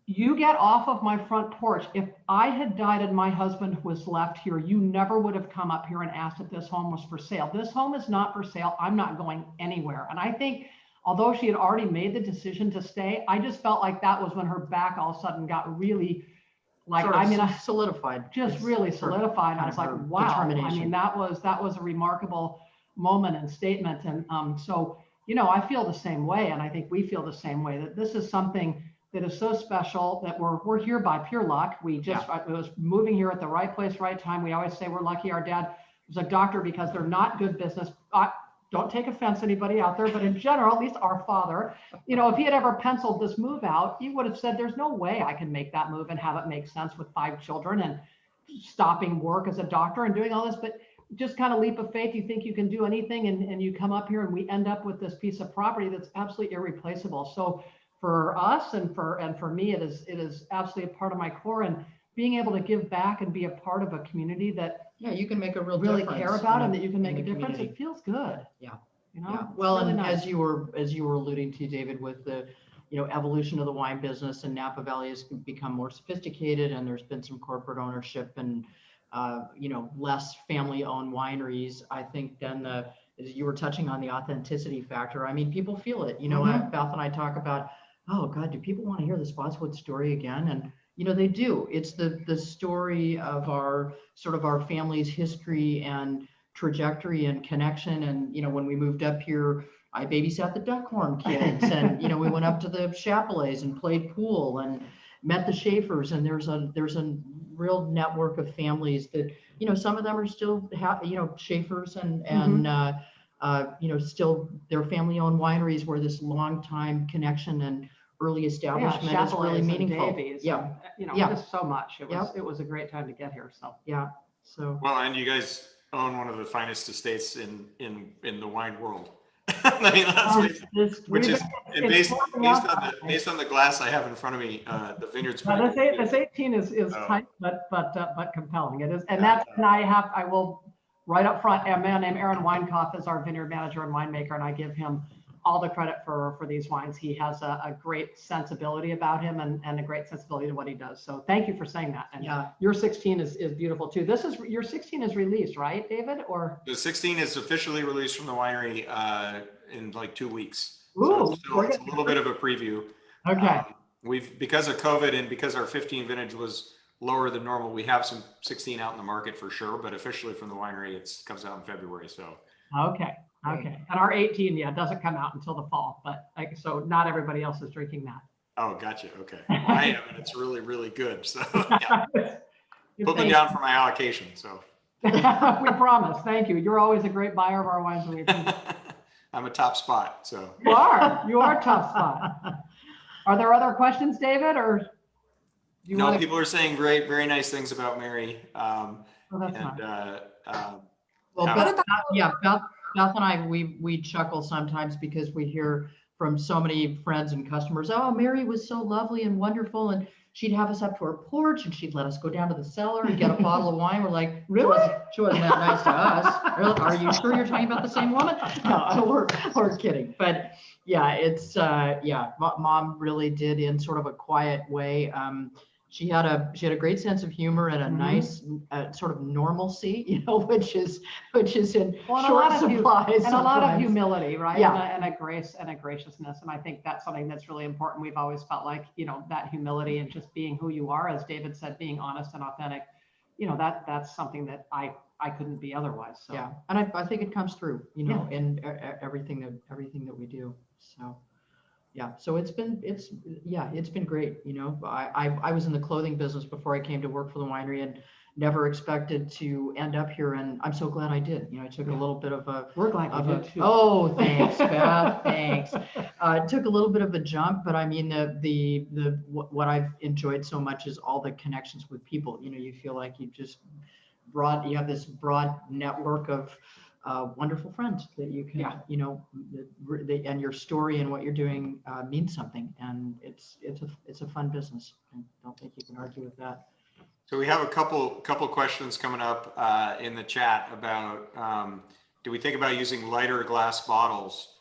"You get off of my front porch. If I had died and my husband was left here, you never would have come up here and asked if this home was for sale. This home is not for sale. I'm not going anywhere." And I think, although she had already made the decision to stay, I just felt like that was when her back all of a sudden got really, like, Sort of I mean, solidified. just really solidified. I was like, wow. I mean, that was a remarkable moment and statement. And so, you know, I feel the same way, and I think we feel the same way, that this is something that is so special, that we're here by pure luck. We just it was moving here at the right place, right time. We always say we're lucky our dad was a doctor, because they're not good business. Don't take offense, anybody out there, but in general, at least our father, you know, if he had ever penciled this move out, he would have said, there's no way I can make that move and have it make sense with 5 children and stopping work as a doctor and doing all this. But just kind of leap of faith, you think you can do anything, and you come up here and we end up with this piece of property that's absolutely irreplaceable. So for us and for me, it is absolutely a part of my core, and being able to give back and be a part of a community that you can make a real really difference care about, in and that you can make in a the difference. community. It feels good. Yeah. You know. Yeah. Well, really and nice. as you were alluding to, David, with the, you know, evolution of the wine business, and Napa Valley has become more sophisticated, and there's been some corporate ownership and you know, less family-owned wineries. I think then as you were touching on the authenticity factor, I mean, people feel it. You know, Beth and I talk about, oh God, do people want to hear the Spottswoode story again? And you know, they do. It's the story of our family's history and trajectory and connection. And, you know, when we moved up here, I babysat the Duckhorn kids, and, you know, we went up to the Chapelets and played pool and met the Schaefers. And there's a real network of families that, you know, some of them are still, you know, Schaefers and you know, still their family owned wineries, where this long time connection and early establishment is really meaningful. You know, just so much. It was a great time to get here. So so well, and you guys own one of the finest estates in the wine world. I mean, that's which is based on the glass I have in front of me. The vineyard's this 18 is tight, but compelling. It is, and I will right up front. A man named Aaron Weinkoff is our vineyard manager and winemaker, and I give him all the credit for these wines. He has a great sensibility about him, and a great sensibility to what he does. So thank you for saying that. And your 16 is beautiful too. Your 16 is released, right, David? Or the 16 is officially released from the winery in like 2 weeks. Ooh, so it's a little bit of a preview. Okay. We've, because of COVID and because our 15 vintage was lower than normal, we have some 16 out in the market for sure, but officially from the winery, it comes out in February. So okay, and our 18 doesn't come out until the fall, but so not everybody else is drinking that. Oh, gotcha. Okay. Well, I am, and it's really, really good. So yeah, You put me think- down for my allocation. So We promise. Thank you. You're always a great buyer of our wines. And we appreciate it. I'm a top spot. So You are. You are a tough spot. Are there other questions, David, or do you no, want to? people are saying great, very nice things about Mary. Oh, that's And nice. Well, Yeah. Beth, Beth and I, we chuckle sometimes because we hear from so many friends and customers, oh, Mary was so lovely and wonderful. And she'd have us up to her porch and she'd let us go down to the cellar and get a bottle of wine. We're like, Really? She wasn't that nice to us. Really? Are you sure you're talking about the same woman? No, we're kidding. But yeah, it's, mom really did in sort of a quiet way. She had a great sense of humor and a Mhm. nice sort of normalcy, which is in Well, and a short lot of supply and a lot of sometimes. humility, right? Yeah. And a grace and a graciousness. And I think that's something that's really important. We've always felt like, that humility and just being who you are, as David said, being honest and authentic, that's something that I couldn't be otherwise. So Yeah, and I think it comes through, Yeah. in everything that we do. So, yeah, so it's been great. I was in the clothing business before I came to work for the winery and never expected to end up here, and I'm so glad I did. I took a little bit of a we're glad of you a did too. oh, thanks, Beth, thanks. It took a little bit of a jump, but I mean what I've enjoyed so much is all the connections with people. You feel like you have this broad network of wonderful friends that you can, and your story and what you're doing means something, and it's a fun business. I don't think you can argue with that. So we have a couple questions coming up in the chat about do we think about using lighter glass bottles?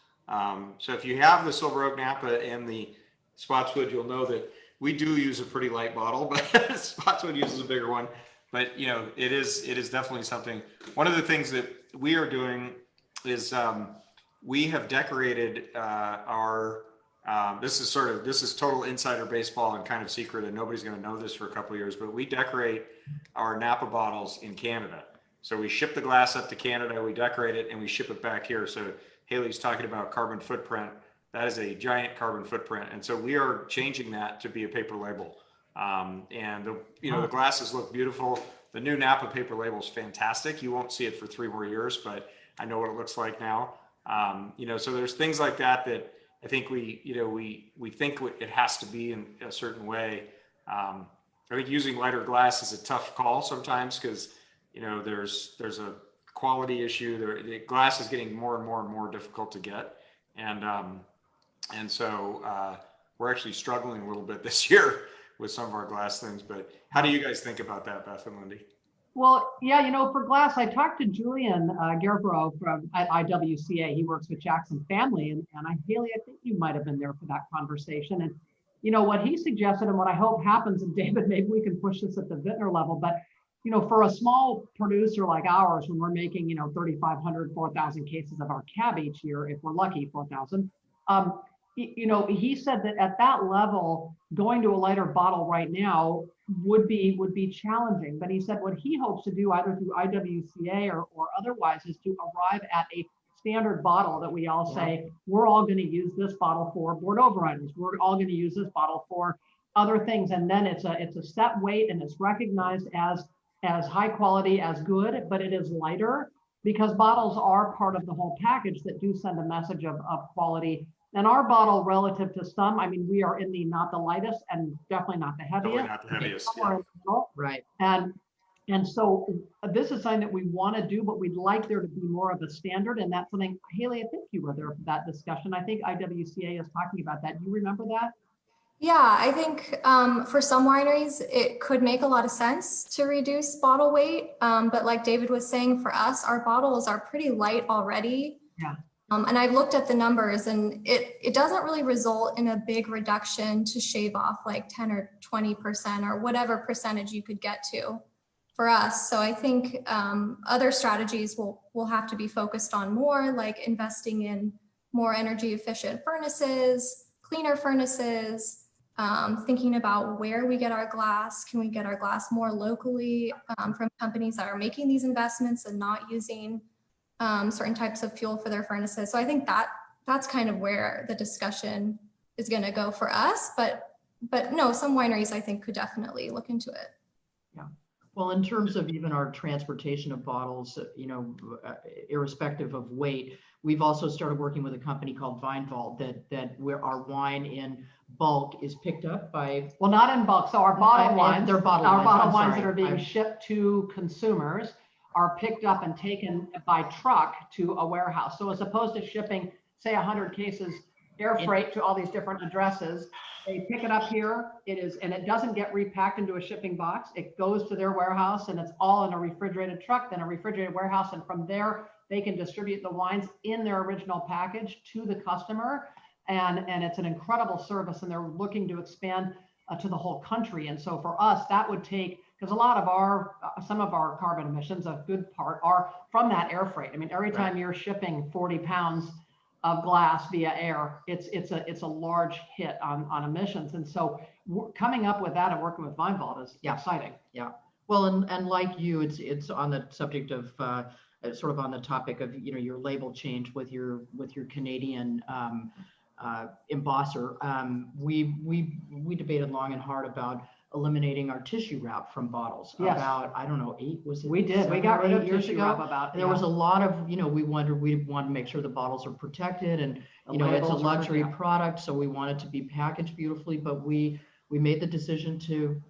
So if you have the Silver Oak Napa and the Spottswoode, you'll know that we do use a pretty light bottle, but Spottswoode uses a bigger one. But it is definitely something. One of the things that we are doing is we have decorated our. This is total insider baseball and kind of secret, and nobody's going to know this for a couple of years. But we decorate our Napa bottles in Canada. So we ship the glass up to Canada, we decorate it, and we ship it back here. So Haley's talking about carbon footprint. That is a giant carbon footprint, and so we are changing that to be a paper label. And the glasses look beautiful. The new Napa paper label is fantastic. You won't see it for 3 more years, but I know what it looks like now. So there's things like that I think we think it has to be in a certain way. I think using lighter glass is a tough call sometimes because there's a quality issue. The glass is getting more and more and more difficult to get, and so we're actually struggling a little bit this year with some of our glass things. But how do you guys think about that, Beth and Lindy? Well, yeah, for glass, I talked to Julian Gerbrow from at IWCA. He works with Jackson Family, and Haley, I think you might have been there for that conversation. And what he suggested, and what I hope happens, and David, maybe we can push this at the vintner level, but for a small producer like ours, when we're making 3,500, 4,000 cases of our cab each year, if we're lucky, 4,000. He said that at that level, going to a lighter bottle right now would be challenging. But he said what he hopes to do either through IWCA or otherwise is to arrive at a standard bottle that we all say, we're all going to use this bottle for Bordeaux varietals. We're all going to use this bottle for other things. And then it's a set weight and it's recognized as high quality, as good, but it is lighter because bottles are part of the whole package that do send a message of quality. And our bottle, relative to some, I mean, we are in not the lightest and definitely not the heaviest. Definitely not the heaviest. Somewhere in the middle. Right. And so this is something that we want to do, but we'd like there to be more of a standard. And that's something, Haley, I think you were there for that discussion. I think IWCA is talking about that. Do you remember that? Yeah, I think for some wineries, it could make a lot of sense to reduce bottle weight. But like David was saying, for us, our bottles are pretty light already. Yeah. And I've looked at the numbers and it doesn't really result in a big reduction to shave off like 10 or 20% or whatever percentage you could get to for us. So I think other strategies will have to be focused on more, like investing in more energy efficient furnaces, cleaner furnaces, thinking about where we get our glass. Can we get our glass more locally from companies that are making these investments and not using certain types of fuel for their furnaces? So I think that's kind of where the discussion is going to go for us, but no, some wineries I think could definitely look into it. Yeah. Well, in terms of even our transportation of bottles, irrespective of weight, we've also started working with a company called Vine Vault that where our wine in bulk is picked up by. Well, not in bulk. So our bottled wines, they're bottled our wines. bottled I'm wines sorry. that are being shipped to consumers are picked up and taken by truck to a warehouse. So as opposed to shipping, say 100 cases air freight to all these different addresses, they pick it up here. And it doesn't get repacked into a shipping box. It goes to their warehouse and it's all in a refrigerated truck, then a refrigerated warehouse. And from there, they can distribute the wines in their original package to the customer. And it's an incredible service, and they're looking to expand to the whole country. And so for us, that would take, because a lot of some of our carbon emissions, a good part, are from that air freight. I mean, every time you're shipping 40 pounds of glass via air, it's a large hit on emissions. And so coming up with that and working with Vine Vault is exciting. Yeah. Well, and like you, it's on the subject of sort of on the topic of your label change with your Canadian embosser. We debated long and hard about eliminating our tissue wrap from bottles. Yes. About, I don't know, 8 was it? We did. We got rid of tissue wrap about. There was a lot of, we want to make sure the bottles are protected, and it's a luxury product, so we want it to be packaged beautifully. But we made the decision to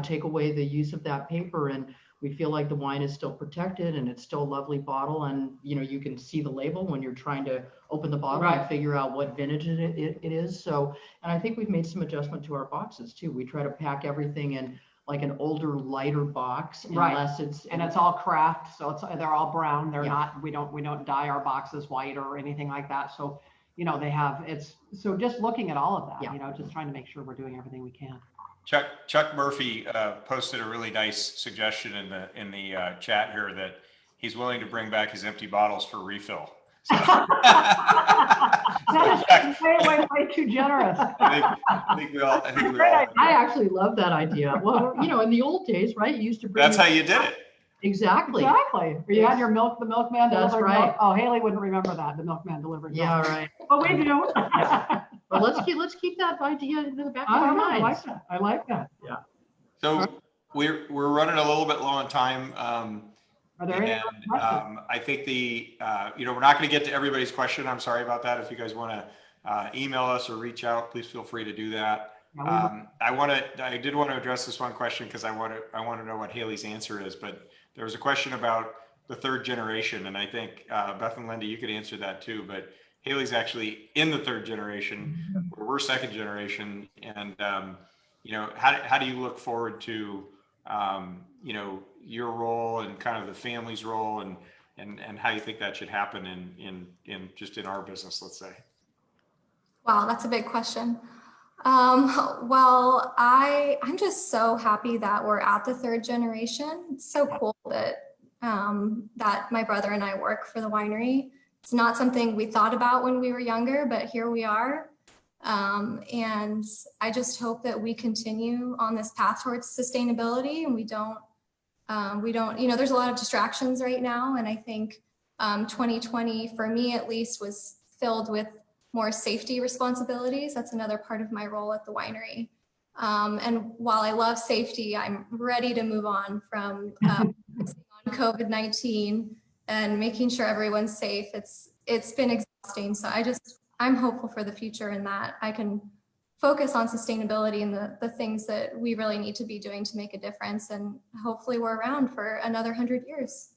take away the use of that paper, and we feel like the wine is still protected and it's still a lovely bottle, and you can see the label when you're trying to open the bottle and figure out what vintage it is. So, and I think we've made some adjustment to our boxes too. We try to pack everything in like an older, lighter box, unless it's all craft, so they're all brown. They're not. We don't dye our boxes white or anything like that. So, they have so just looking at all of that, just trying to make sure we're doing everything we can. Chuck Murphy posted a really nice suggestion in the chat here that he's willing to bring back his empty bottles for refill. So. That is way too generous. I think we all. I actually love that idea. Well, in the old days, right? You used to bring. That's how you did it. Exactly. Or you had your the milkman That's delivered right. milk. Oh, Haley wouldn't remember that. The milkman delivered milk. Yeah, right. But we do. Well, let's keep that idea in the back of our minds. I like that. Yeah. So we're running a little bit low on time. Are there any questions? I think we're not going to get to everybody's question. I'm sorry about that. If you guys want to email us or reach out, please feel free to do that. I did want to address this one question because I want to know what Haley's answer is, but there was a question about the third generation, and I think Beth and Lindy, you could answer that too. But Haley's actually in the third generation, where we're second generation, and how do you look forward to your role and kind of the family's role, and how you think that should happen in our business, let's say? Wow, that's a big question. Well, I'm just so happy that we're at the third generation. It's so cool that that my brother and I work for the winery. It's not something we thought about when we were younger, but here we are. And I just hope that we continue on this path towards sustainability, and we don't, there's a lot of distractions right now. And I think 2020, for me at least, was filled with more safety responsibilities. That's another part of my role at the winery. And while I love safety, I'm ready to move on from COVID-19 and making sure everyone's safe. It's been exhausting. So I'm hopeful for the future in that I can focus on sustainability and the things that we really need to be doing to make a difference. And hopefully we're around for another 100 years.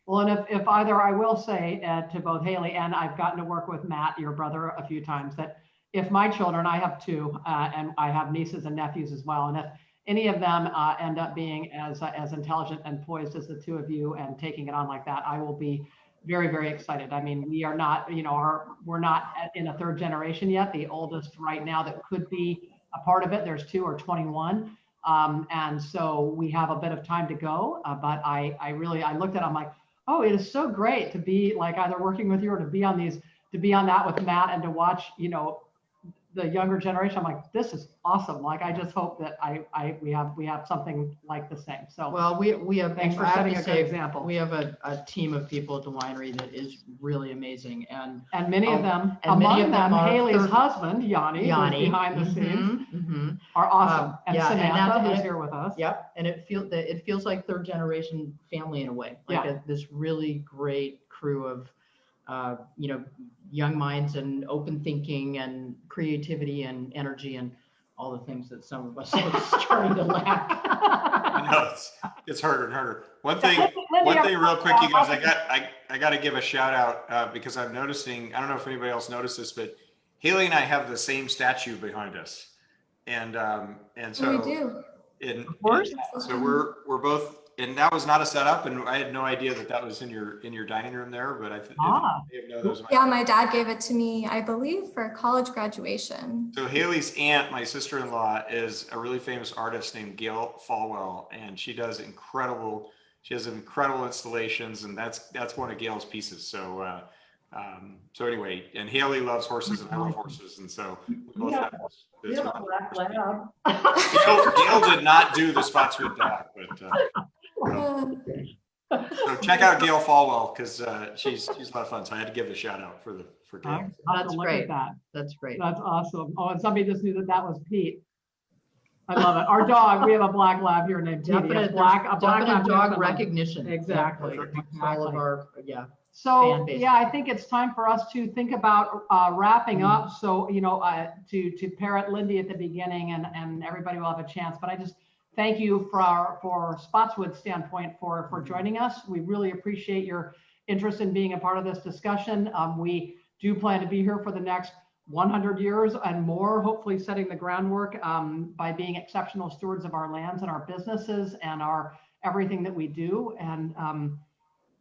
Well, and if either, I will say to both Haley and I've gotten to work with Matt, your brother, a few times, that if my children, I have 2, and I have nieces and nephews as well, and if any of them end up being as intelligent and poised as the 2 of you and taking it on like that, I will be very, very excited. I mean, we are not, we're not in a third generation yet. The oldest right now that could be a part of it, there's 2 or 21. And so we have a bit of time to go, but I looked at it, I'm like, oh, it is so great to be like either working with you or to be on that with Matt and to watch, the younger generation, I'm like, this is awesome. Like, I just hope that we have something like the same. So Well, we have, thanks for I have setting to a good say, example. we have a team of people at the winery that is really amazing, and Many of them, and many among of them them, are Haley's third- husband, Yanni, who's behind the scenes, are awesome. And yeah, and Samantha, that's- who's here with us. Yep, and it feels like third generation family in a way, like Yeah. this really great crew of young minds and open thinking and creativity and energy and all the things that some of us are starting to lack. I know it's harder and harder. One thing real quick, you guys, I got to give a shout out because I'm noticing, I don't know if anybody else noticed this, but Haley and I have the same statue behind us. And so We do. Of course. So we're both, and that was not a setup, and I had no idea that was in your dining room there, but I didn't know those. Yeah, my dad gave it to me, I believe, for college graduation. So Haley's aunt, my sister-in-law, is a really famous artist named Gail Falwell, and she has incredible installations, and that's one of Gail's pieces. So anyway, and Haley loves horses and I love horses, and so we both have this. We have a black lab. Gail did not do the Spottswoode dog, but so check out Gail Falwell because she's a lot of fun. So I had to give a shout out for Gail. That's great. That's great. That's awesome. Oh, and somebody just knew that was Pete. I love it. Our dog, we have a black lab here named Petey. Definite Black dog lab recognition. Exactly. All of our So fan base. yeah, I think it's time for us to think about wrapping up. So to parrot Lindy at the beginning, and everybody will have a chance. But I just thank you for Spottswoode standpoint for joining us. We really appreciate your interest in being a part of this discussion. We do plan to be here for the next 100 years and more, hopefully setting the groundwork by being exceptional stewards of our lands and our businesses and everything that we do. And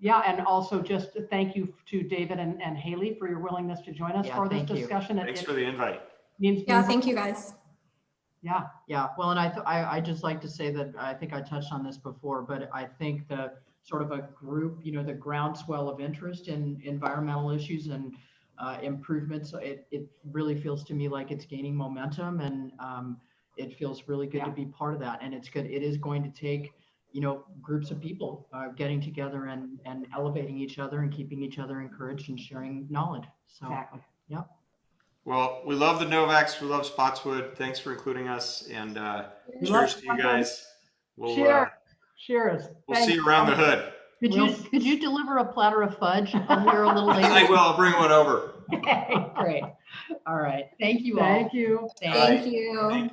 and also just thank you to David and Haley for your willingness to join us for this discussion. Thanks for the invite. Thank you guys. Yeah. Well, and I just like to say that I think I touched on this before, but I think the sort of a group, the groundswell of interest in environmental issues and improvements, it really feels to me like it's gaining momentum, and it feels really good to be part of that. And it's good. It is going to take groups of people getting together and elevating each other and keeping each other encouraged and sharing knowledge. So, exactly. Yep. Well, we love the Novaks. We love Spottswoode. Thanks for including us. And cheers to you guys. Cheers. We'll see you around the hood. Could you deliver a platter of fudge over here a little later? I will. I'll bring one over. Okay, great. All right. Thank you all. Thank you. Thank you.